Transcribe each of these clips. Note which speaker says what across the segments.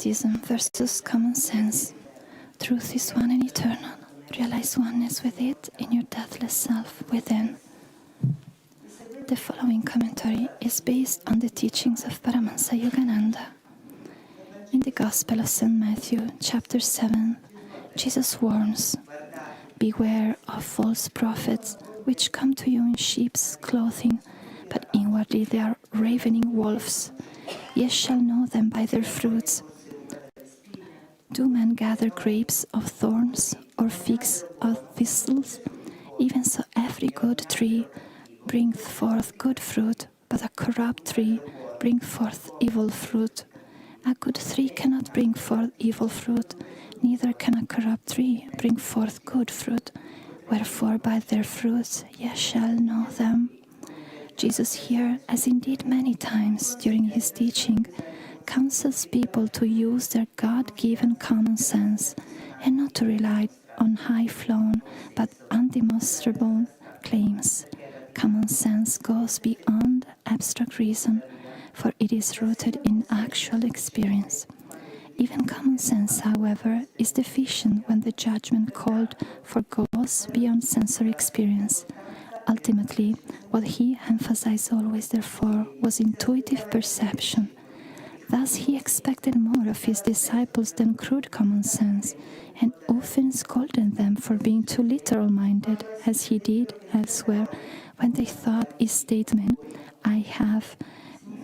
Speaker 1: Dogmatism versus common sense. Truth is one and eternal. Realize oneness with it in your deathless self within. The following commentary is based on the teachings of Paramahansa Yogananda. In the Gospel of St. Matthew, chapter 7, Jesus warns, "Beware of false prophets, which come to you in sheep's clothing, but inwardly they are ravening wolves. Ye shall know them by their fruits. Do men gather grapes of thorns, or figs of thistles? Even so every good tree bringeth forth good fruit, but a corrupt tree bringeth forth evil fruit. A good tree cannot bring forth evil fruit, neither can a corrupt tree bring forth good fruit. Wherefore by their fruits ye shall know them." Jesus here, as indeed many times during his teaching, counsels people to use their God-given common sense and not to rely on high-flown but undemonstrable claims. Common sense goes beyond abstract reason, for it is rooted in actual experience. Even common sense, however, is deficient when the judgment called for goes beyond sensory experience. Ultimately, what he emphasized always, therefore, was intuitive perception. Thus, he expected more of his disciples than crude common sense, and often scolded them for being too literal-minded, as he did elsewhere, when they thought his statement, "I have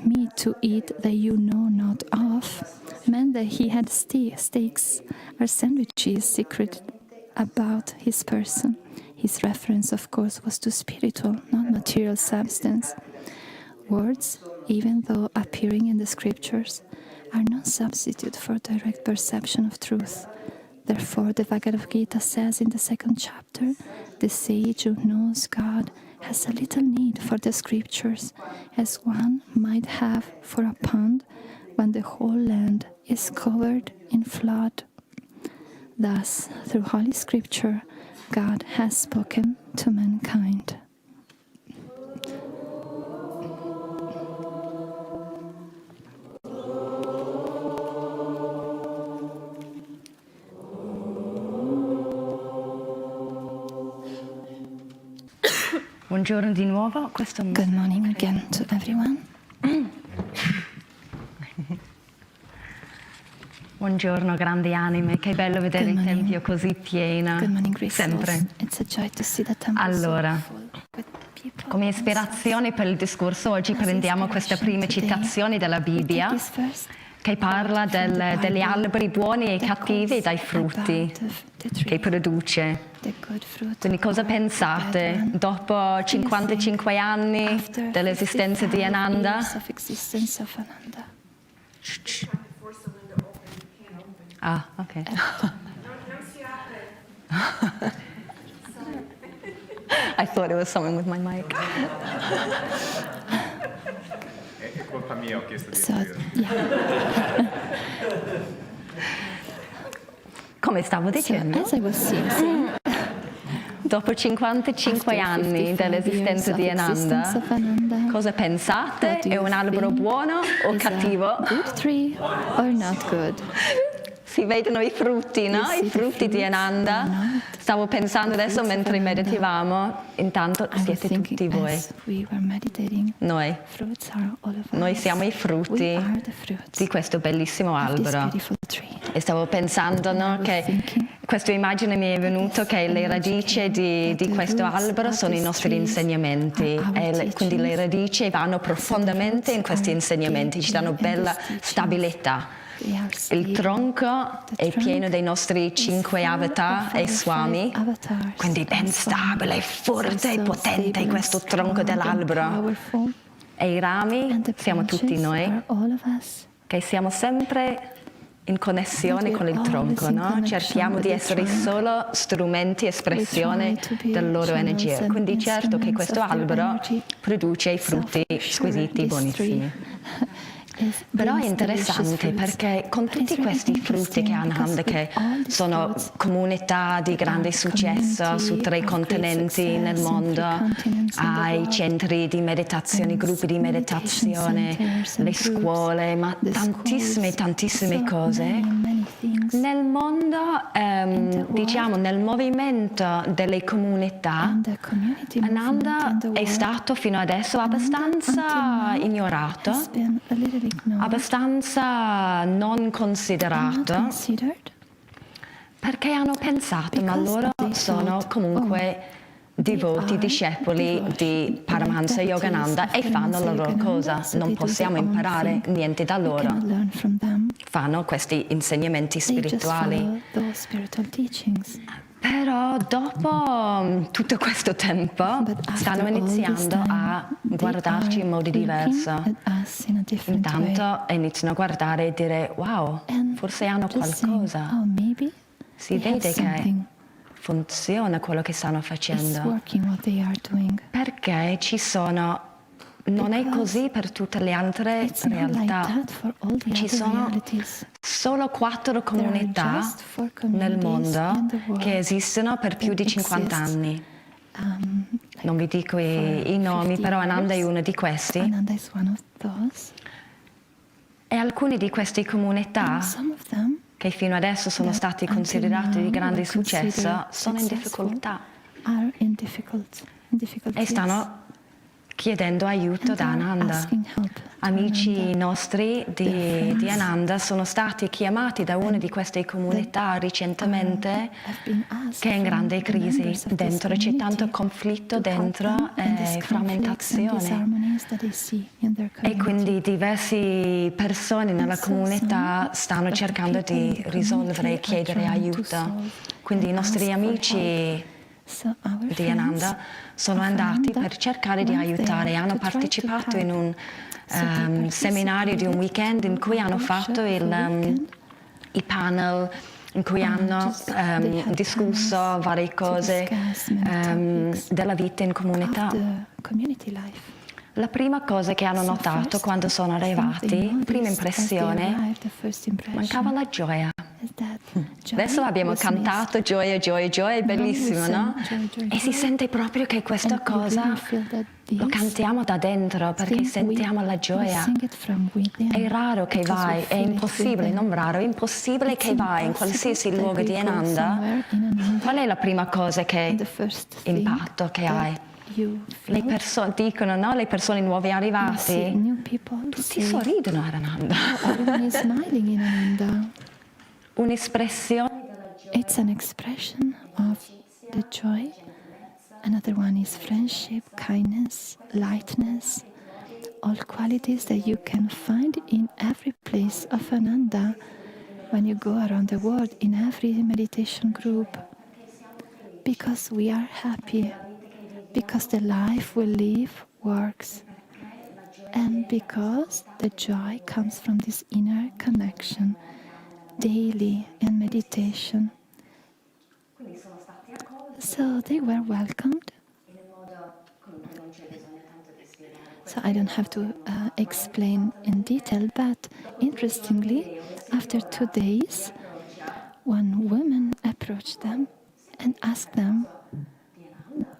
Speaker 1: meat to eat that you know not of," meant that he had steaks or sandwiches secret about his person. His reference, of course, was to spiritual, not material substance. Words, even though appearing in the scriptures, are no substitute for direct perception of truth. Therefore, the Bhagavad Gita says in the 2nd chapter, "The sage who knows God has a little need for the scriptures, as one might have for a pond when the whole land is covered in flood." Thus, through Holy Scripture, God has spoken to mankind.
Speaker 2: Buongiorno di nuovo.
Speaker 1: Good morning again to everyone.
Speaker 2: Buongiorno grandi anime, che bello vedere il tempio così pieno.
Speaker 1: Good morning, Grace
Speaker 2: sempre.
Speaker 1: Souls. It's a joy to see the temple
Speaker 2: Allora,
Speaker 1: so full with people.
Speaker 2: come ispirazione per il discorso oggi prendiamo queste prime citazioni della Bibbia che parla degli alberi buoni e cattivi e dai frutti che produce. Quindi cosa pensate? Dopo 55 anni dell'esistenza di Ananda? Ah, ok. I thought it was someone with my mic.
Speaker 3: È colpa mia, ho chiesto di aprire.
Speaker 2: Come stavo dicendo?
Speaker 1: As I was saying,
Speaker 2: Dopo 55 anni dell'esistenza di Ananda, cosa pensate? È un albero buono o cattivo?
Speaker 1: Good tree or not good?
Speaker 2: Si vedono i frutti, no? I frutti di Ananda. Stavo pensando adesso mentre meditivamo, intanto siete tutti voi. Noi siamo i frutti di questo bellissimo albero. E stavo pensando, no, che questa immagine mi è venuta che le radici di questo albero sono i nostri insegnamenti e quindi le radici vanno profondamente in questi insegnamenti, ci danno bella stabilità. Il tronco è pieno dei nostri 5 avatar e swami, quindi ben stabile, forte e potente questo tronco dell'albero. E i rami siamo tutti noi, che siamo sempre in connessione con il tronco, no? Cerchiamo di essere solo strumenti, espressione della loro energia. Quindi certo che questo albero produce i frutti squisiti, buonissimi. Però è interessante perché con tutti questi frutti che Ananda, che sono comunità di grande successo su 3 continenti nel mondo, ai centri di meditazione, gruppi di meditazione, le scuole, ma tantissime cose, nel mondo, diciamo nel movimento delle comunità, Ananda è stato fino adesso abbastanza ignorato, abbastanza non considerato, perché hanno pensato, ma loro sono comunque devoti, discepoli di Paramahansa Yogananda e fanno la loro cosa, non possiamo imparare niente da loro. Fanno questi insegnamenti spirituali. Però dopo tutto questo tempo stanno iniziando a guardarci in modo diverso. Intanto iniziano a guardare e dire wow, forse hanno qualcosa. Si vede che funziona quello che stanno facendo. Perché ci sono, non è così per tutte le altre realtà. Ci sono solo 4 comunità nel mondo che esistono per più di 50 anni. Non vi dico i nomi, però Ananda è uno di questi. E alcune di queste comunità, che fino adesso sono stati considerati di grande successo, sono in difficoltà e stanno chiedendo aiuto da Ananda. Amici nostri di Ananda sono stati chiamati da una di queste comunità recentemente che è in grande crisi. Dentro c'è tanto conflitto dentro e frammentazione. E quindi diverse persone nella comunità stanno cercando di risolvere e chiedere aiuto. Quindi i nostri amici di Ananda sono andati per cercare di aiutare, hanno partecipato in un seminario di un weekend in cui hanno fatto i panel, in cui hanno discusso varie cose della vita in comunità. La prima cosa che hanno notato quando sono arrivati, prima impressione, mancava la gioia. Adesso abbiamo cantato gioia, gioia, gioia, è bellissimo, no? E si sente proprio che questa cosa lo cantiamo da dentro perché sentiamo la gioia. È raro che vai, è impossibile, non raro, è impossibile che vai in qualsiasi luogo di Ananda. Qual è la prima cosa che impatto che hai? Le persone dicono, no? Le persone nuove arrivate, tutti sorridono ad Ananda. Un'espressione.
Speaker 1: It's an expression of the joy. Another one is friendship, kindness, lightness, all qualities that you can find in every place of Ananda when you go around the world, in every meditation group. Because we are happy, because the life we live works, and because the joy comes from this inner connection daily in meditation. So they were welcomed. So I don't have to explain in detail, but interestingly, after 2 days, one woman approached them and asked them,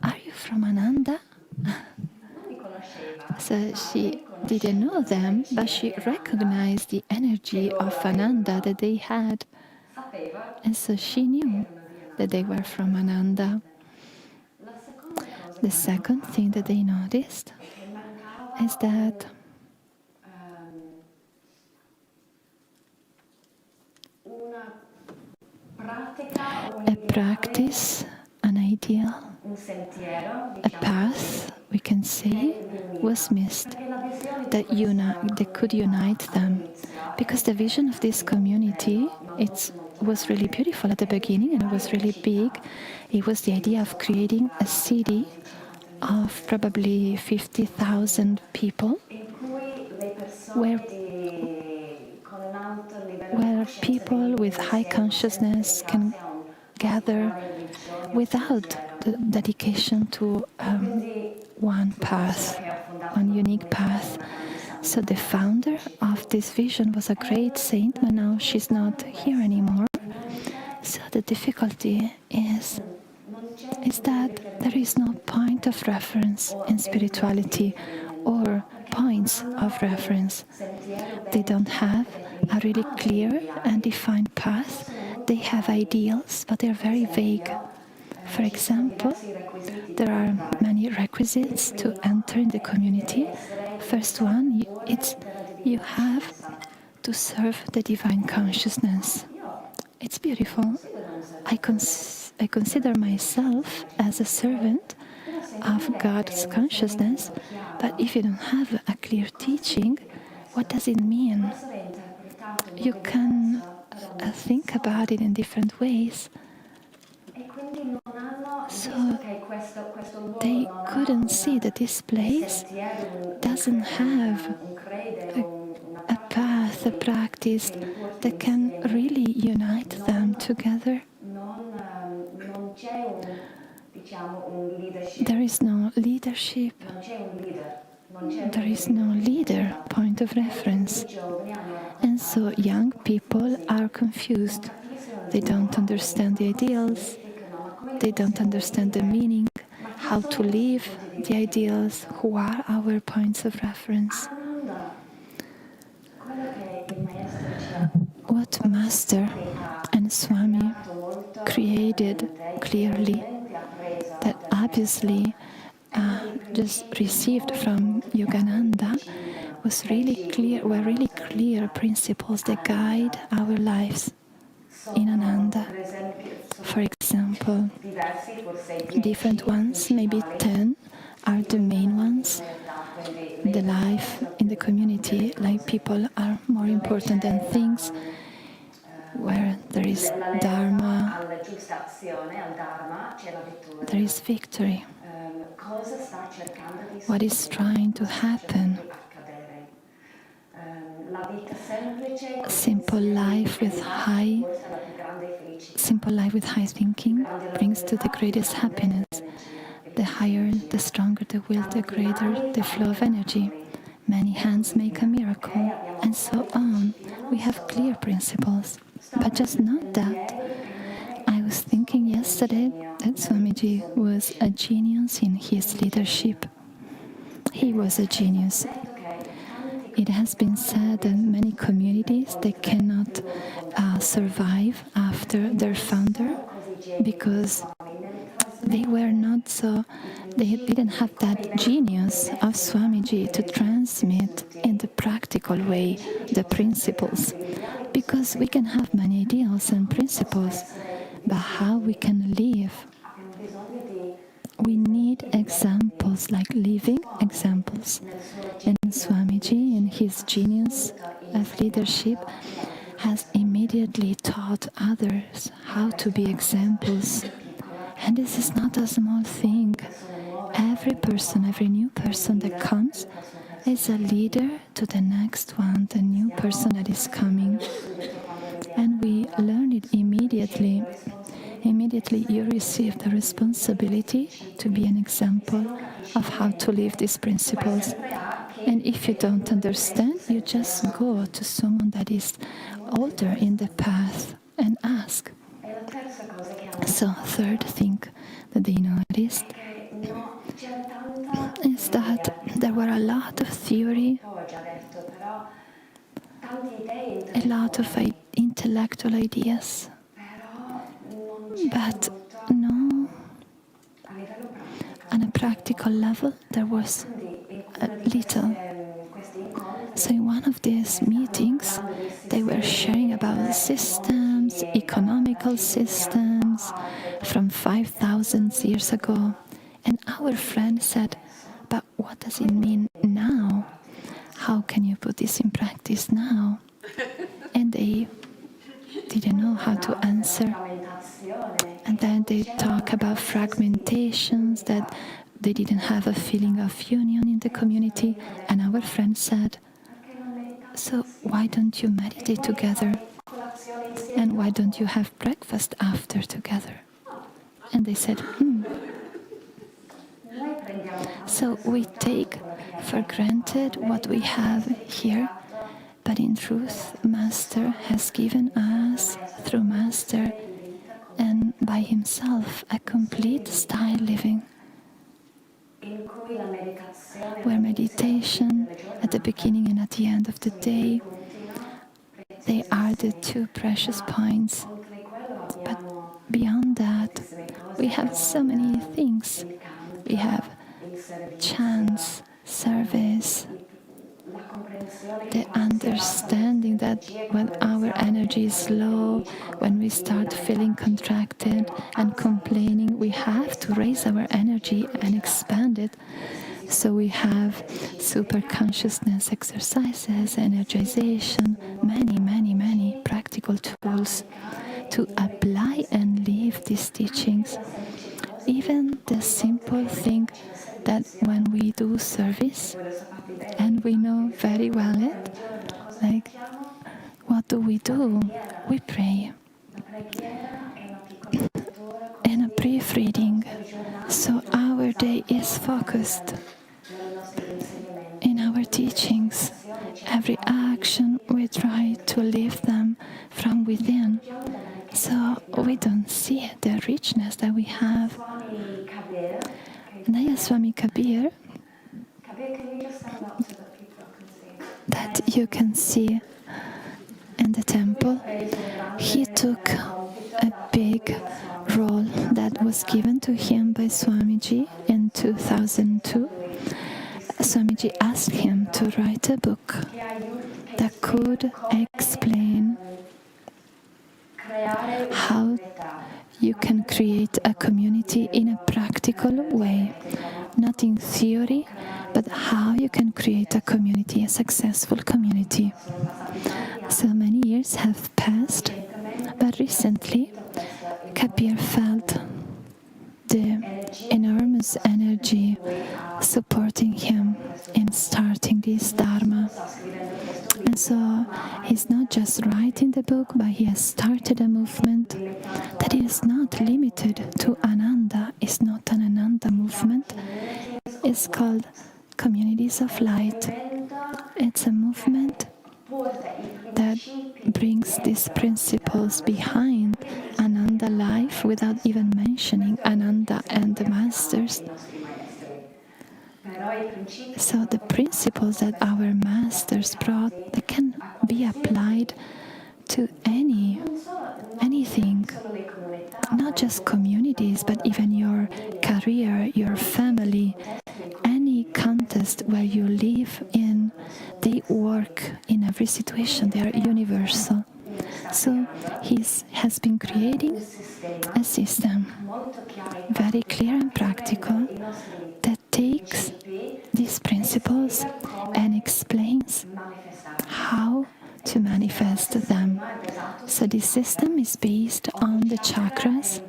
Speaker 1: "Are you from Ananda?" So she didn't know them, but she recognized the energy of Ananda that they had. And so she knew that they were from Ananda. The second thing that they noticed is that a practice, an ideal, a path, we can say, was missed that could unite them. Because the vision of this community, it was really beautiful at the beginning and it was really big. It was the idea of creating a city of probably 50,000 people where people with high consciousness can gather without the dedication to one path, one unique path. So the founder of this vision was a great saint, but now she's not here anymore. So the difficulty is that there is no point of reference in spirituality or points of reference. They don't have a really clear and defined path. They have ideals, but they're very vague. For example, there are many requisites to enter in the community. First one, it's you have to serve the divine consciousness. It's beautiful. I consider myself as a servant of God's consciousness, but if you don't have a clear teaching, what does it mean? You can think about it in different ways. So they couldn't see that this place doesn't have a path, a practice that can really unite them together. There is no leadership. There is no leader, point of reference. And so young people are confused. They don't understand the ideals. They don't understand the meaning, how to live the ideals, who are our points of reference. What Master and Swami created clearly, that obviously just received from Yogananda, were really clear principles that guide our lives in Ananda. For example, different ones, maybe 10, are the main ones. The life in the community, like people are more important than things, where there is Dharma, there is victory. What is trying to happen? Simple life with high thinking brings to the greatest happiness. The higher, the stronger the will, the greater the flow of energy. Many hands make a miracle, and so on. We have clear principles, but just not that. I was thinking yesterday that Swamiji was a genius in his leadership. He was a genius. It has been said that many communities, they cannot survive after their founder because they didn't have that genius of Swamiji to transmit in the practical way the principles. Because we can have many ideals and principles, but how we can live? We need examples, like living examples. And Swamiji, in his genius of leadership, has immediately taught others how to be examples. And this is not a small thing. Every person, every new person that comes is a leader to the next one, the new person that is coming. And we learn it immediately. Immediately you receive the responsibility to be an example of how to live these principles. And if you don't understand, you just go to someone that is older in the path and ask. So, third thing that they noticed is that there were a lot of theory, a lot of intellectual ideas, but no, on a practical level, there was little. So in one of these meetings, they were sharing about systems, economical systems from 5,000 years ago. And our friend said, but what does it mean now? How can you put this in practice now? And they didn't know how to answer. And then they talk about fragmentations, that they didn't have a feeling of union in the community. And our friend said, so why don't you meditate together? And why don't you have breakfast after together? And they said, So we take for granted what we have here, but in truth, Master has given us, through Master and by himself, a complete style living, where meditation at the beginning and at the end of the day, they are the two precious points. But beyond that, we have so many things. We have chants, service, the understanding that when our energy is low, when we start feeling contracted and complaining, we have to raise our energy and expand it. So we have super consciousness exercises, energization, many practical tools to apply and live these teachings. Even the simple thing that when we do service, and we know very well it, like, what do? We pray. And a brief reading, so our day is focused. In our teachings, every action we try to live them from within, so we don't see the richness that we have. Naya Swami Kabir, that you can see in the temple, he took a big role that was given to him by Swamiji in 2002. Swamiji asked him to write a book that could explain how you can create a community in a practical way, not in theory, but how you can create a community, a successful community. So many years have passed, but recently Kabir felt the enormous energy supporting him in starting this Dharma. And so he's not just writing the book, but he has started a movement that is not limited to Ananda. It's not an Ananda movement. It's called Communities of Light. It's a movement that brings these principles behind Ananda life without even mentioning Ananda and the masters. So the principles that our masters brought, they can be applied to anything, not just communities, but even your career, your family, any context where you live in. They work in every situation. They are universal. So he has been creating a system, very clear and practical, that takes these principles and explains how to manifest them. So this system is based on the chakras.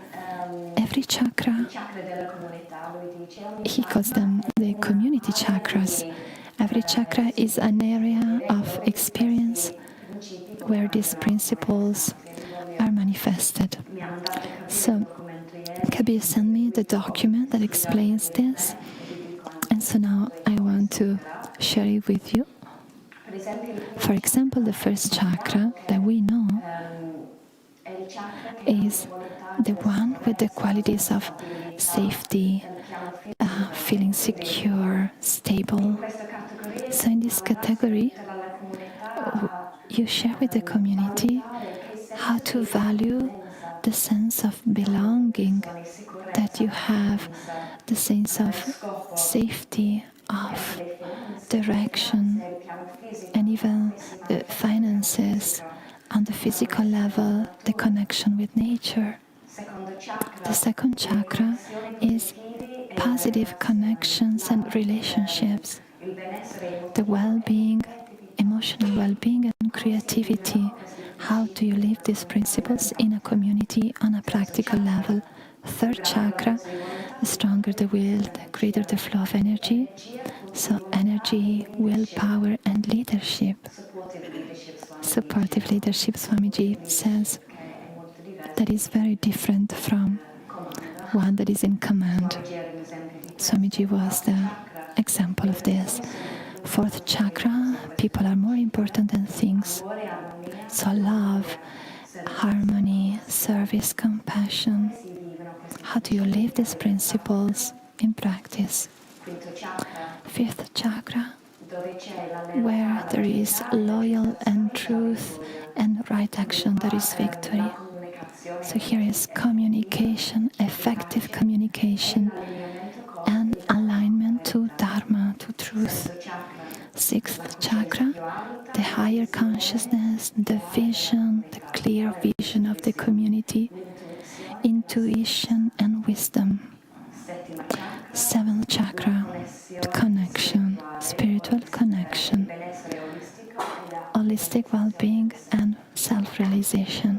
Speaker 1: Every chakra, he calls them the community chakras. Every chakra is an area of experience where these principles are manifested. So Kabir sent me the document that explains this, and so now I want to share it with you. For example, the first chakra that we know is the one with the qualities of safety, feeling secure, stable. So in this category, you share with the community how to value the sense of belonging that you have, the sense of safety, of direction, and even the finances on the physical level, the connection with nature. The second chakra is positive connections and relationships, the well-being, emotional well-being and creativity. How do you live these principles in a community on a practical level? Third chakra, the stronger the will, the greater the flow of energy. So energy, willpower and leadership. Supportive leadership, Swamiji says, that is very different from one that is in command. Swamiji was the example of this. Fourth chakra, people are more important than things. So love, harmony, service, compassion. How do you live these principles in practice? Fifth chakra, where there is loyal and truth and right action, there is victory. So here is communication, effective communication, and alignment to Dharma, to truth. Sixth chakra, the higher consciousness, the vision, the clear vision of the community, intuition and wisdom. Seventh chakra, connection, spiritual connection, holistic well-being and self-realization.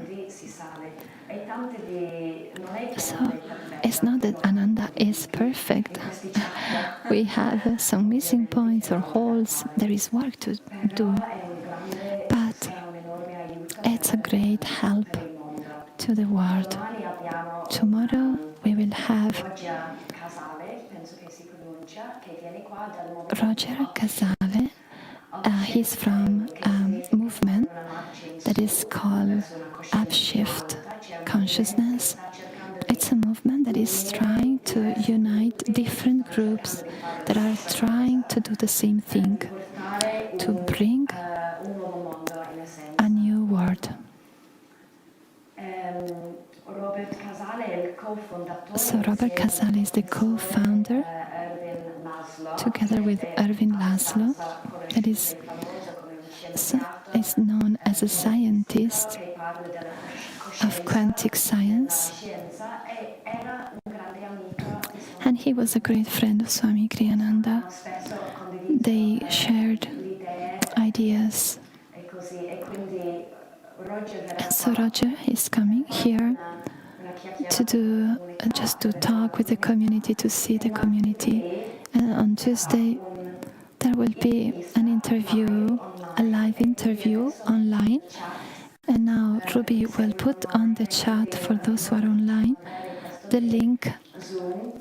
Speaker 1: So it's not that Ananda is perfect. We have some missing points or holes. There is work to do. But it's a great help to the world. Tomorrow we will have Roger Casale. He's from a movement that is called Upshift Consciousness. It's a movement that is trying to unite different groups that are trying to do the same thing, to bring a new world. So Robert Casale is the co-founder, together with Erwin Laszlo, that is known as a scientist of quantum science, and he was a great friend of Swami Kriyananda. They shared ideas, and so Roger is coming here to do just to talk with the community, to see the community. And on Tuesday there will be an interview, a live interview online. And now Ruby will put on the chat for those who are online the link,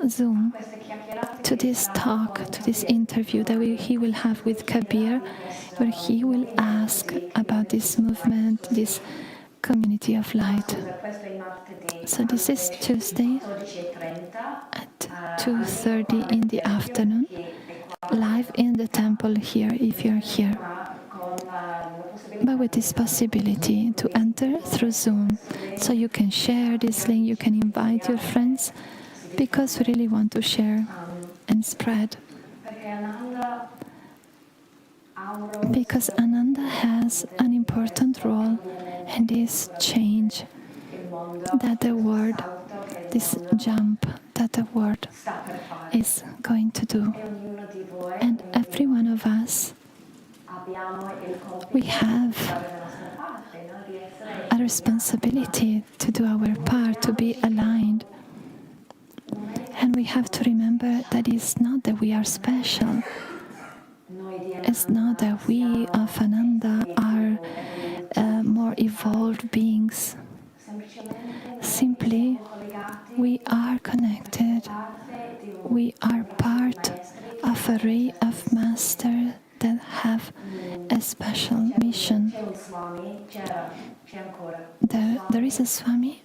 Speaker 1: Zoom, to this talk, to this interview that he will have with Kabir, where he will ask about this movement, this community of light. So this is Tuesday at 2:30 in the afternoon, live in the temple here, if you're here. But with this possibility to enter through Zoom, so you can share this link, you can invite your friends, because we really want to share and spread. Because Ananda has an important role in this change that the world, this jump that the world is going to do. And every one of us, we have a responsibility to do our part, to be aligned. And we have to remember that it's not that we are special. It's not that we of Ananda are more evolved beings. Simply, we are connected. We are part of a ray of Master that have a special mission. There is a Swami.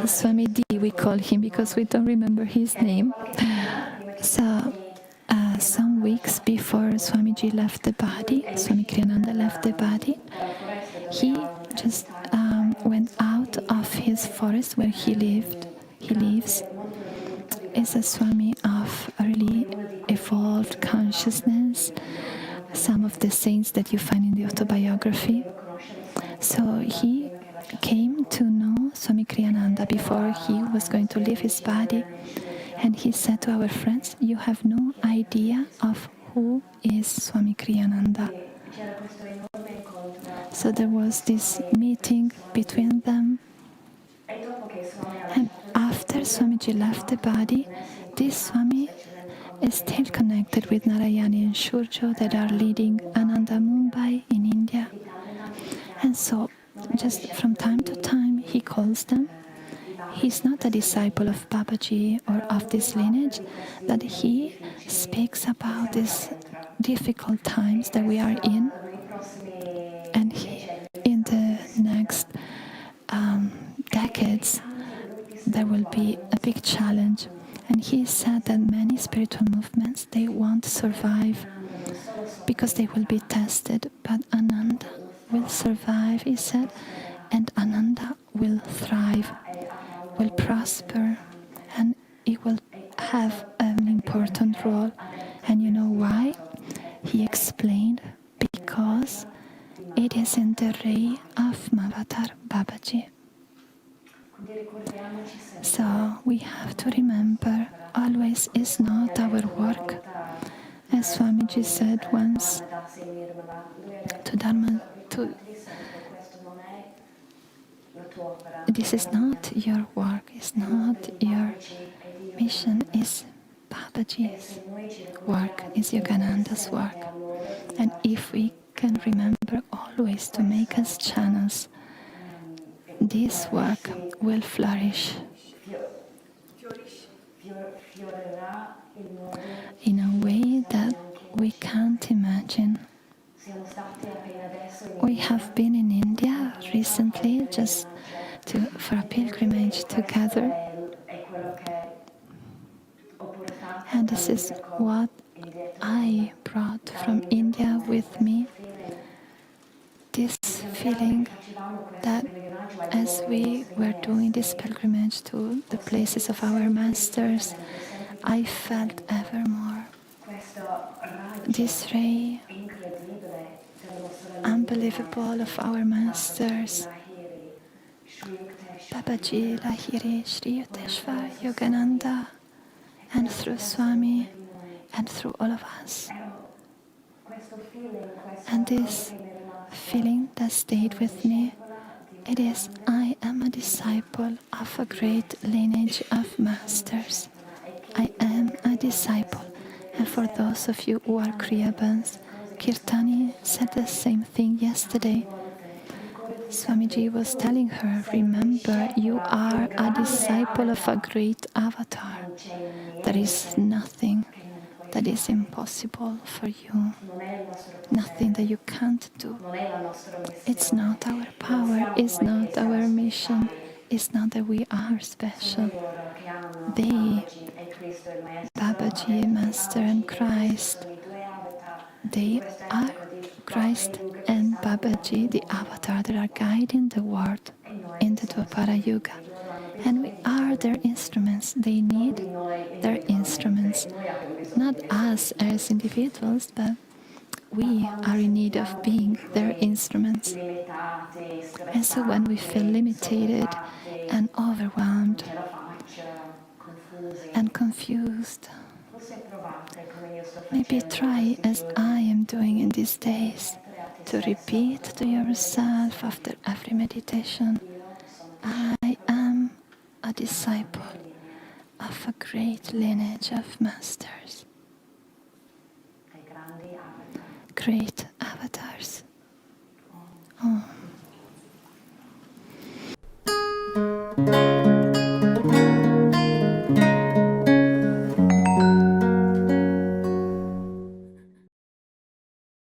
Speaker 1: Swami D, we call him because we don't remember his name. So, some weeks before Swamiji left the body, Swami Kriyananda left the body, he just went out of his forest where he lives. Is a Swami of a really evolved consciousness, some of the saints that you find in the autobiography. So he came to know Swami Kriyananda before he was going to leave his body. And he said to our friends, you have no idea of who is Swami Kriyananda. So there was this meeting between them. And after Swamiji left the body, this Swami is still connected with Narayani and Shurjo that are leading Ananda Mumbai in India. And so, just from time to time, he calls them. he's not a disciple of Babaji or of this lineage, but he speaks about these difficult times that we are in, and in the next decades there will be a big challenge. And he said that many spiritual movements, they won't survive because they will be tested, but Ananda will survive, he said, and Ananda will thrive, will prosper, and it will have an important role. And you know why? He explained, because it is in the ray of Mahavatar Babaji. So we have to remember, always is not our work. As Swamiji said once this is not your work, it's not your mission, it's Babaji's work, is Yogananda's work. And if we can remember always to make us channels, this work will flourish in a way that we can't imagine. We have been in India recently just for a pilgrimage together, and this is what I brought from India with me, this feeling that as we were doing this pilgrimage to the places of our masters, I felt ever more this ray unbelievable of our masters, Babaji, Lahiri, Sri Yukteswar, Yogananda, and through Swami, and through all of us. And this feeling that stayed with me, it is, I am a disciple of a great lineage of masters. I am a disciple. And for those of you who are Kriyabans, Kirtani said the same thing yesterday. Swamiji was telling her, remember, you are a disciple of a great avatar. There is nothing that is impossible for you. Nothing that you can't do. It's not our power, it's not our mission, it's not that we are special. They, Babaji, Master and Christ, they are Christ and Babaji, the avatar that are guiding the world in the Dwapara Yuga. And we are their instruments. They need their instruments. Not us as individuals, but we are in need of being their instruments. And so when we feel limited and overwhelmed and confused, maybe try, as I am doing in these days, to repeat to yourself after every meditation, I am a disciple of a great lineage of masters. Great avatars. Oh.